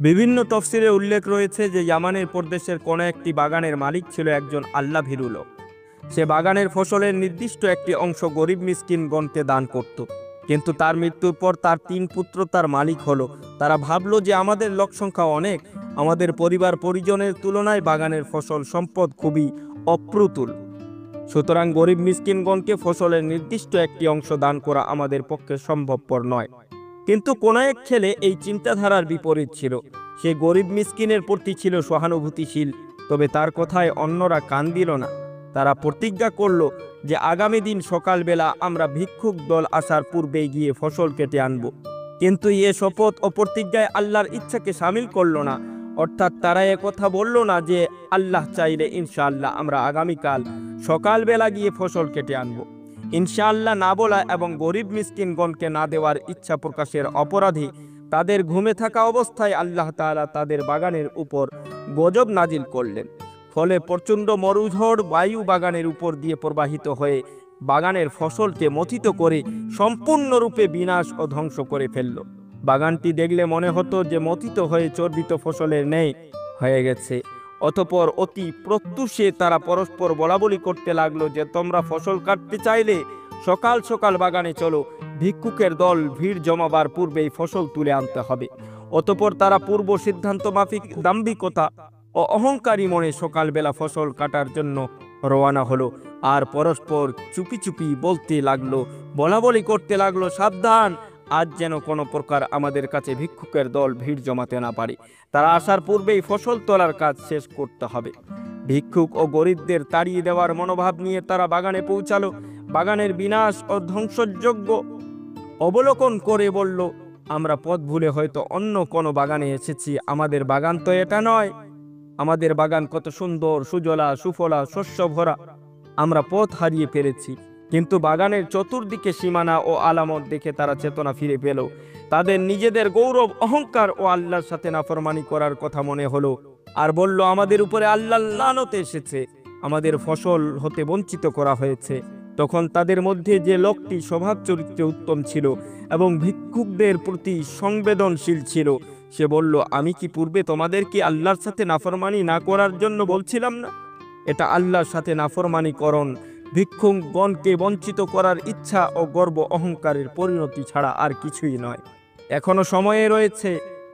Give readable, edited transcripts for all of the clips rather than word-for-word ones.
বিভিন্ন তফসিরে উল্লেখ রয়েছে যে ইয়ামানের প্রদেশের কোনো একটি বাগানের মালিক ছিল একজন আল্লাহ ভীরু লোক। সে বাগানের ফসলের নির্দিষ্ট একটি অংশ গরিব মিসকিনগণকে দান করত। কিন্তু তার মৃত্যুর পর তার 3 পুত্র তার মালিক হলো। তারা ভাবলো যে আমাদের লোক সংখ্যা অনেক, আমাদের পরিবার পরিজনের তুলনায় বাগানের ফসল সম্পদ খুবই অপ্রতুল, সুতরাং গরিব মিসকিনগণকে ফসলের নির্দিষ্ট একটি অংশ দান করা আমাদের পক্ষে সম্ভবপর নয়। কিন্তু কোন এক ছেলে এই চিন্তাধারার বিপরীত ছিল। সে গরিব মিসকিনের প্রতি ছিল সহানুভূতিশীল, তবে তার কথায় অন্যরা কান দিল না। তারা প্রতিজ্ঞা করল যে আগামী দিন সকালবেলা আমরা ভিক্ষুক দল আসার পূর্বেই গিয়ে ফসল কেটে আনব। কিন্তু এ শপথ ও প্রতিজ্ঞায় আল্লাহর ইচ্ছাকে সামিল করল না। অর্থাৎ তারা কথা বলল না যে আল্লাহ চাইলে ইনশাআল্লাহ আমরা আগামীকাল সকালবেলা গিয়ে ফসল কেটে আনব। ইনশাআল্লাহ না বলা এবং গরিব মিসকিনগণকে না দেওয়ার ইচ্ছা প্রকাশের অপরাধী তাদের ঘুমে থাকা অবস্থায় আল্লাহ তাআলা তাদের বাগানের উপর গজব নাজিল করলেন। ফলে প্রচণ্ড মরুঝড় বায়ু বাগানের উপর দিয়ে প্রবাহিত হয়ে বাগানের ফসলকে মথিত করে সম্পূর্ণরূপে বিনাশ ও ধ্বংস করে ফেলল। বাগানটি দেখলে মনে হতো যে মথিত হয়ে চর্বিত ফসলের ন্যায় হয়ে গেছে। অতঃপর অতি প্রত্যুষে তারা পরস্পর বলাবলি করতে লাগলো যে তোমরা ফসল কাটতে চাইলে সকাল সকাল বাগানে চলো, ভিক্ষুকের দল ভিড় জমাবার পূর্বেই ফসল তুলে আনতে হবে। অতঃপর তারা পূর্ব সিদ্ধান্ত মাফিক দাম্ভিকতা ও অহংকারী মনে সকালবেলা ফসল কাটার জন্য রওনা হলো। আর পরস্পর চুপি চুপি বলতে লাগলো, বলাবলি করতে লাগলো, সাবধান, আজ যেন কোনো প্রকার আমাদের কাছে ভিক্ষুকের দল ভিড় জমাতে না পারে। তারা আসার পূর্বেই ফসল তোলার কাজ শেষ করতে হবে। ভিক্ষুক ও গরিবদের তাড়িয়ে দেওয়ার মনোভাব নিয়ে তারা বাগানে পৌঁছালো। বাগানের বিনাশ ও ধ্বংসযজ্ঞ অবলোকন করে বলল, আমরা পথ ভুলে হয়তো অন্য কোনো বাগানে এসেছি, আমাদের বাগান তো এটা নয়। আমাদের বাগান কত সুন্দর, সুজলা সুফলা, শস্য ভরা, আমরা পথ হারিয়ে ফেলেছি। কিন্তু বাগানের চতুর্দিকে সীমানা ও আলামত দেখে তারা চেতনা ফিরে পেল। তাদের নিজেদের গৌরব, অহংকার ও আল্লাহর সাথে নাফরমানি করার কথা মনে হলো, আর বলল, আমাদের উপরে আল্লাহর লানত এসেছে, আমাদের ফসল হতে বঞ্চিত করা হয়েছে। তখন তাদের মধ্যে যে লোকটি স্বভাব চরিত্রে উত্তম ছিল এবং ভিক্ষুকদের প্রতি সংবেদনশীল ছিল, সে বলল, আমি কি পূর্বে তোমাদেরকে আল্লাহর সাথে নাফরমানি না করার জন্য বলছিলাম না? এটা আল্লাহর সাথে নাফরমানি করণ, ভিক্ষুকগণকে বঞ্চিত করার ইচ্ছা ও গর্ব অহংকারের পরিণতি ছাড়া আর কিছুই নয়। এখনো সময়ে রয়েছে,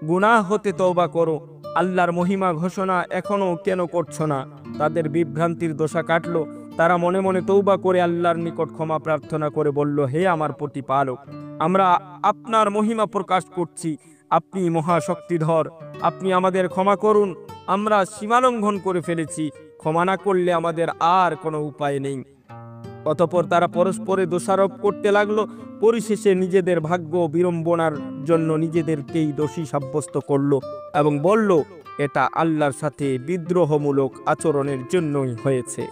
গুনাহ হতে তওবা করো। আল্লাহর মহিমা ঘোষণা এখনো কেন করছো না? তাদের বিভ্রান্তির দশা কাটলো। তারা মনে মনে তওবা করে আল্লাহর নিকট ক্ষমা প্রার্থনা করে বলল, হে আমার প্রতিপালক, আমরা আপনার মহিমা প্রকাশ করছি, আপনি মহাশক্তিধর, আপনি আমাদের ক্ষমা করুন। আমরা সীমালঙ্ঘন করে ফেলেছি, ক্ষমা না করলে আমাদের আর কোনো উপায় নেই। অতঃপর তারা পরস্পরে দোষারোপ করতে লাগলো। পরিশেষে নিজেদের ভাগ্য বিড়ম্বনার জন্য নিজেদেরকেই দোষী সাব্যস্ত করলো এবং বলল, এটা আল্লাহর সাথে বিদ্রোহমূলক আচরণের জন্যই হয়েছে।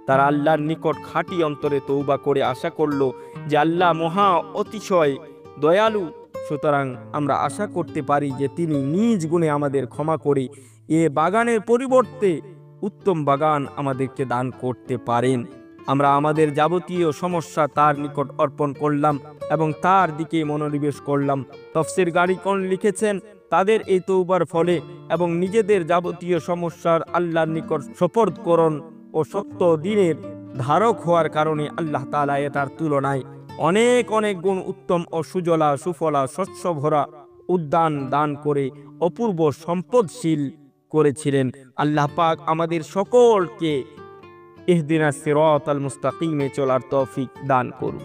তারা আল্লাহর নিকট খাঁটি অন্তরে তওবা করে আশা করলো যে আল্লাহ মহা অতিশয় দয়ালু, সুতরাং আমরা আশা করতে পারি যে তিনি নিজ গুণে আমাদের ক্ষমা করে এ বাগানের পরিবর্তে উত্তম বাগান আমাদেরকে দান করতে পারেন। আমরা আমাদের যাবতীয় সমস্যা তার নিকট অর্পণ করলাম এবং তার দিকে মনোনিবেশ করলাম। তাফসীরকারীগণ লিখেছেন, তাদের এই তওবার ফলে এবং নিজেদের যাবতীয় সমস্যার আল্লাহর নিকট সুপর্দকরণ ও সত্য দিনের ধারক হওয়ার কারণে আল্লাহ তাআলা এটার তুলনায় অনেক অনেক গুণ উত্তম ও সুজলা সুফলা, শস্য ভরা উদ্যান দান করে অপূর্ব সম্পদশীল করেছিলেন। আল্লাহ পাক আমাদের সকলকে ইহদিনাস সিরাতাল মুস্তাকিমে চলার তৌফিক দান করুন।